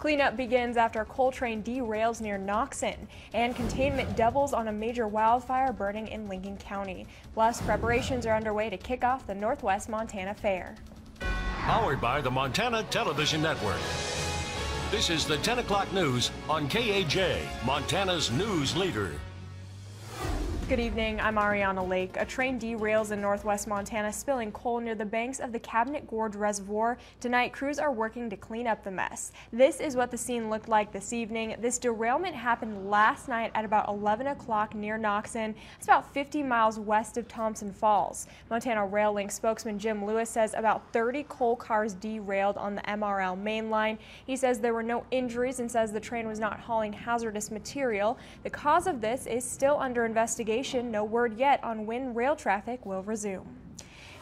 Cleanup begins after a coal train derails near Knoxon, and containment doubles on a major wildfire burning in Lincoln County. Plus, preparations are underway to kick off the Northwest Montana Fair. Powered by the Montana Television Network. This is the 10 o'clock news on KAJ, Montana's news leader. Good evening, I'm Ariana Lake. A train derails in northwest Montana, spilling coal near the banks of the Cabinet Gorge Reservoir. Tonight, crews are working to clean up the mess. This is what the scene looked like this evening. This derailment happened last night at about 11 o'clock near Knoxon. It's about 50 miles west of Thompson Falls. Montana Rail Link spokesman Jim Lewis says about 30 coal cars derailed on the MRL main line. He says there were no injuries and says the train was not hauling hazardous material. The cause of this is still under investigation. No word yet on when rail traffic will resume.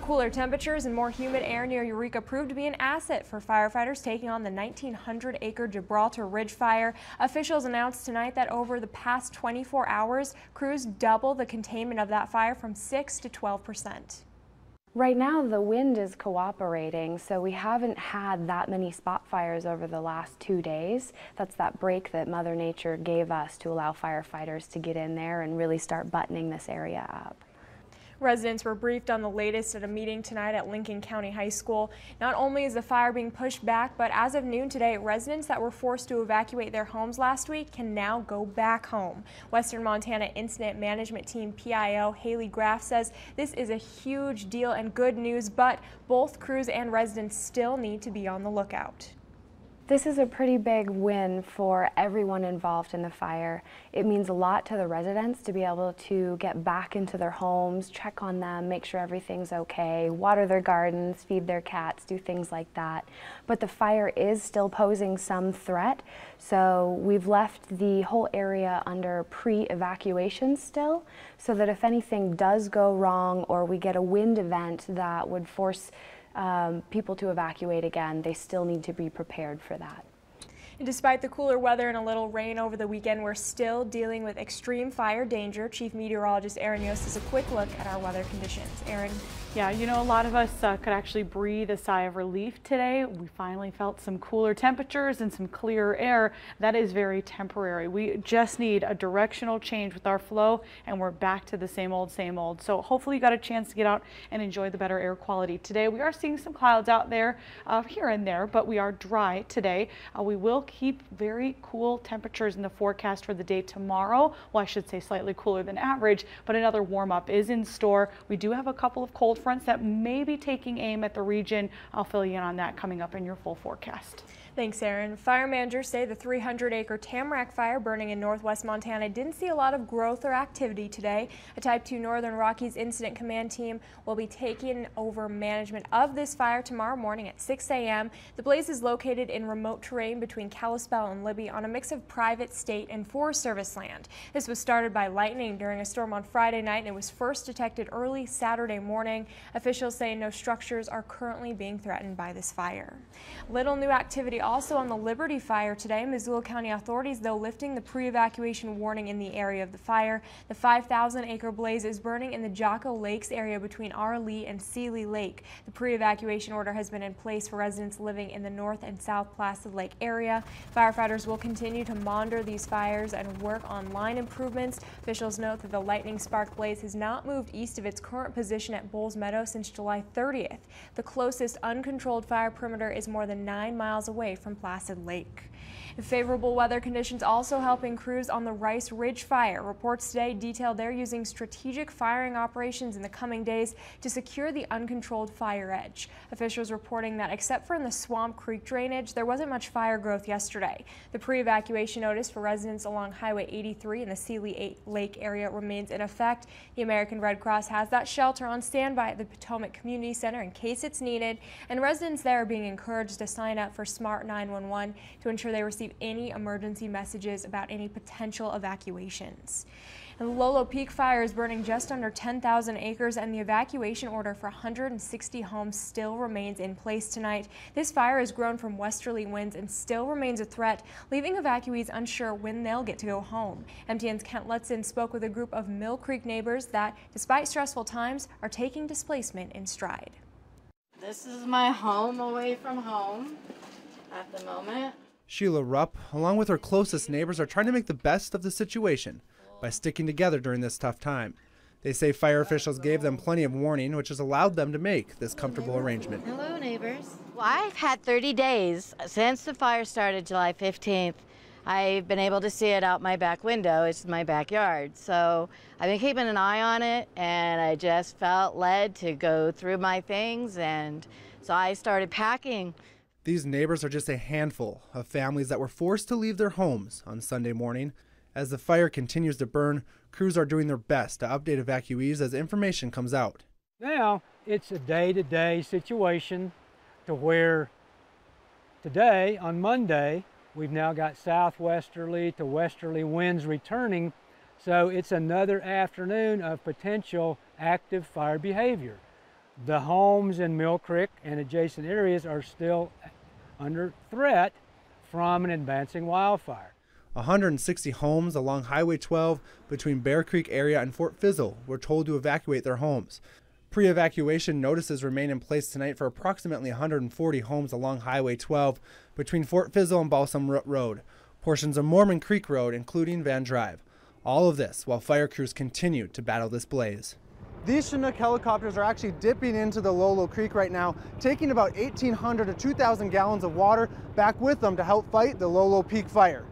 Cooler temperatures and more humid air near Eureka proved to be an asset for firefighters taking on the 1,900-acre Gibraltar Ridge fire. Officials announced tonight that over the past 24 hours, crews double the containment of that fire from 6 to 12%. Right now the wind is cooperating, so we haven't had that many spot fires over the last 2 days. That's that break that Mother Nature gave us to allow firefighters to get in there and really start buttoning this area up. Residents were briefed on the latest at a meeting tonight at Lincoln County High School. Not only is the fire being pushed back, but as of noon today, residents that were forced to evacuate their homes last week can now go back home. Western Montana Incident Management Team PIO Haley Graff says this is a huge deal and good news, but both crews and residents still need to be on the lookout. This is a pretty big win for everyone involved in the fire. It means a lot to the residents to be able to get back into their homes, check on them, make sure everything's okay, water their gardens, feed their cats, do things like that. But the fire is still posing some threat, so we've left the whole area under pre-evacuation still, so that if anything does go wrong or we get a wind event that would force people to evacuate again, they still need to be prepared for that. And despite the cooler weather and a little rain over the weekend, we're still dealing with extreme fire danger. Chief Meteorologist Aaron Yost has a quick look at our weather conditions. Aaron? Yeah, you know, a lot of us could actually breathe a sigh of relief today. We finally felt some cooler temperatures and some clearer air. That is very temporary. We just need a directional change with our flow, and we're back to the same old, same old. So hopefully you got a chance to get out and enjoy the better air quality today. We are seeing some clouds out there here and there, but we are dry today. We will keep very cool temperatures in the forecast for the day tomorrow. Well, I should say slightly cooler than average, but another warm up is in store. We do have a couple of cold fronts that may be taking aim at the region. I'll fill you in on that coming up in your full forecast. Thanks, Aaron. Fire managers say the 300-acre Tamarack fire burning in northwest Montana didn't see a lot of growth or activity today. A Type 2 Northern Rockies Incident Command team will be taking over management of this fire tomorrow morning at 6 a.m. The blaze is located in remote terrain between Kalispell and Libby on a mix of private, state, and Forest Service land. This was started by lightning during a storm on Friday night and it was first detected early Saturday morning. Officials say no structures are currently being threatened by this fire. Little new activity also on the Liberty fire today. Missoula County authorities, though, lifting the pre-evacuation warning in the area of the fire. The 5,000-acre blaze is burning in the Jocko Lakes area between R. Lee and Seeley Lake. The pre-evacuation order has been in place for residents living in the North and South Placid Lake area. Firefighters will continue to monitor these fires and work on line improvements. Officials note that the lightning-sparked blaze has not moved east of its current position at Bulls Meadow since July 30th. The closest uncontrolled fire perimeter is more than 9 miles away from Placid Lake. Favorable weather conditions also helping crews on the Rice Ridge fire. Reports today detail they're using strategic firing operations in the coming days to secure the uncontrolled fire edge. Officials reporting that except for in the Swamp Creek drainage, there wasn't much fire growth yesterday. The pre-evacuation notice for residents along Highway 83 in the Seeley Lake area remains in effect. The American Red Cross has that shelter on standby at the Potomac Community Center in case it's needed, and residents there are being encouraged to sign up for Smart 911 to ensure they receive any emergency messages about any potential evacuations. And the Lolo Peak fire is burning just under 10,000 acres, and the evacuation order for 160 homes still remains in place tonight. This fire has grown from westerly winds and still remains a threat, leaving evacuees unsure when they'll get to go home. MTN's Kent Lutzen spoke with a group of Mill Creek neighbors that, despite stressful times, are taking displacement in stride. This is my home away from home at the moment. Sheila Rupp, along with her closest neighbors, are trying to make the best of the situation by sticking together during this tough time. They say fire officials gave them plenty of warning, which has allowed them to make this comfortable arrangement. Hello, neighbors. Well, I've had 30 days since the fire started July 15th. I've been able to see it out my back window. It's my backyard. So I've been keeping an eye on it, and I just felt led to go through my things, and so I started packing. These neighbors are just a handful of families that were forced to leave their homes on Sunday morning. As the fire continues to burn, crews are doing their best to update evacuees as information comes out. Now, it's a day-to-day situation to where today, on Monday, we've now got southwesterly to westerly winds returning, so it's another afternoon of potential active fire behavior. The homes in Mill Creek and adjacent areas are still under threat from an advancing wildfire. 160 homes along Highway 12 between Bear Creek area and Fort Fizzle were told to evacuate their homes. Pre-evacuation notices remain in place tonight for approximately 140 homes along Highway 12 between Fort Fizzle and Balsam Road, portions of Mormon Creek Road, including Van Drive. All of this while fire crews continue to battle this blaze. These Chinook helicopters are actually dipping into the Lolo Creek right now, taking about 1,800 to 2,000 gallons of water back with them to help fight the Lolo Peak fire.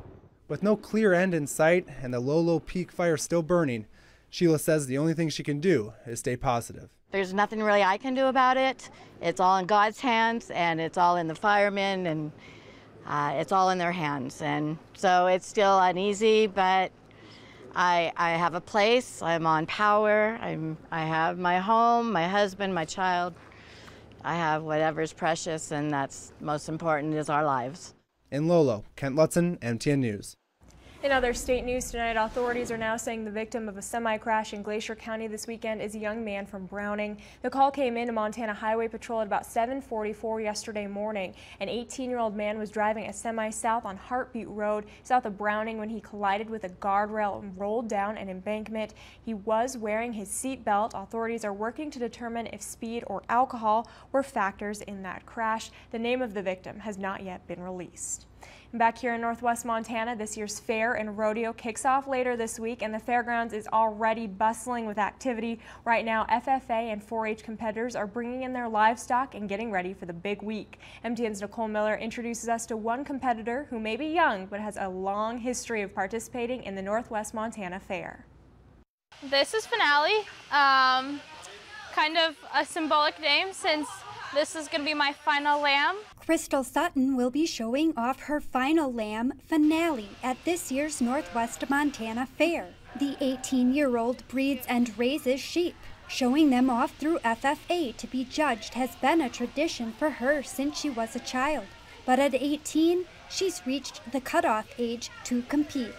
With no clear end in sight and the Lolo Peak fire still burning, Sheila says the only thing she can do is stay positive. There's nothing really I can do about it. It's all in God's hands, and it's all in the firemen, and it's all in their hands. And so it's still uneasy, but I have a place, I'm on power, I have my home, my husband, my child. I have whatever's precious, and that's most important is our lives. In Lolo, Kent Lutzen, MTN News. In other state news tonight, authorities are now saying the victim of a semi-crash in Glacier County this weekend is a young man from Browning. The call came in to Montana Highway Patrol at about 7:44 yesterday morning. An 18-year-old man was driving a semi south on Heartbeat Road south of Browning when he collided with a guardrail and rolled down an embankment. He was wearing his seat belt. Authorities are working to determine if speed or alcohol were factors in that crash. The name of the victim has not yet been released. And back here in Northwest Montana, this year's fair and rodeo kicks off later this week, and the fairgrounds is already bustling with activity. Right now, FFA and 4-H competitors are bringing in their livestock and getting ready for the big week. MTN's Nicole Miller introduces us to one competitor who may be young but has a long history of participating in the Northwest Montana Fair. This is Finale, kind of a symbolic name since this is going to be my final lamb. Crystal Sutton will be showing off her final lamb, Finale, at this year's Northwest Montana Fair. The 18-year-old breeds and raises sheep. Showing them off through FFA to be judged has been a tradition for her since she was a child. But at 18, she's reached the cutoff age to compete.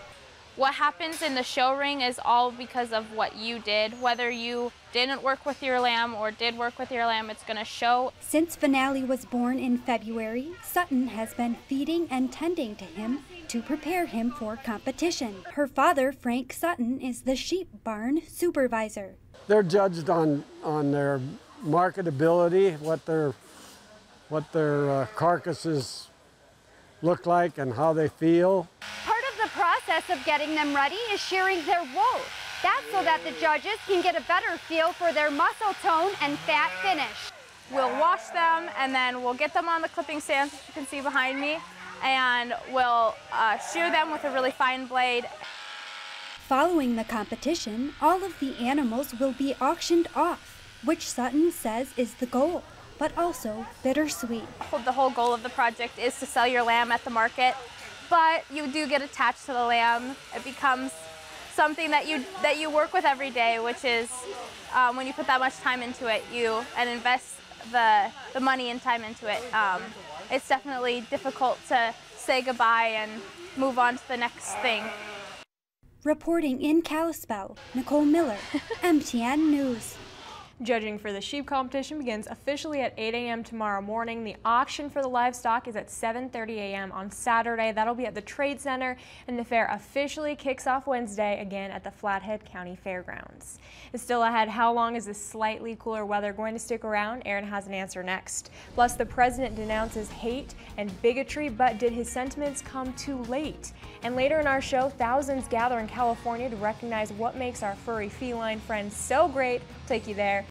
What happens in the show ring is all because of what you did. Whether you didn't work with your lamb or did work with your lamb, it's going to show. Since Finale was born in February, Sutton has been feeding and tending to him to prepare him for competition. Her father, Frank Sutton, is the sheep barn supervisor. They're judged on their marketability, what their carcasses look like and how they feel. The process of getting them ready is shearing their wool. That's so that the judges can get a better feel for their muscle tone and fat finish. We'll wash them, and then we'll get them on the clipping stands, as you can see behind me, and we'll shear them with a really fine blade. Following the competition, all of the animals will be auctioned off, which Sutton says is the goal, but also bittersweet. The whole goal of the project is to sell your lamb at the market. But you do get attached to the lamb. It becomes something that you work with every day, which is when you put that much time into it, and invest the money and time into it. It's definitely difficult to say goodbye and move on to the next thing. Reporting in Kalispell, Nicole Miller, MTN News. Judging for the sheep competition begins officially at 8 a.m. tomorrow morning. The auction for the livestock is at 7:30 a.m. on Saturday. That'll be at the Trade Center, and the fair officially kicks off Wednesday again at the Flathead County Fairgrounds. It's still ahead. How long is this slightly cooler weather going to stick around? Aaron has an answer next. Plus, the president denounces hate and bigotry, but did his sentiments come too late? And later in our show, thousands gather in California to recognize what makes our furry feline friends so great. We'll take you there.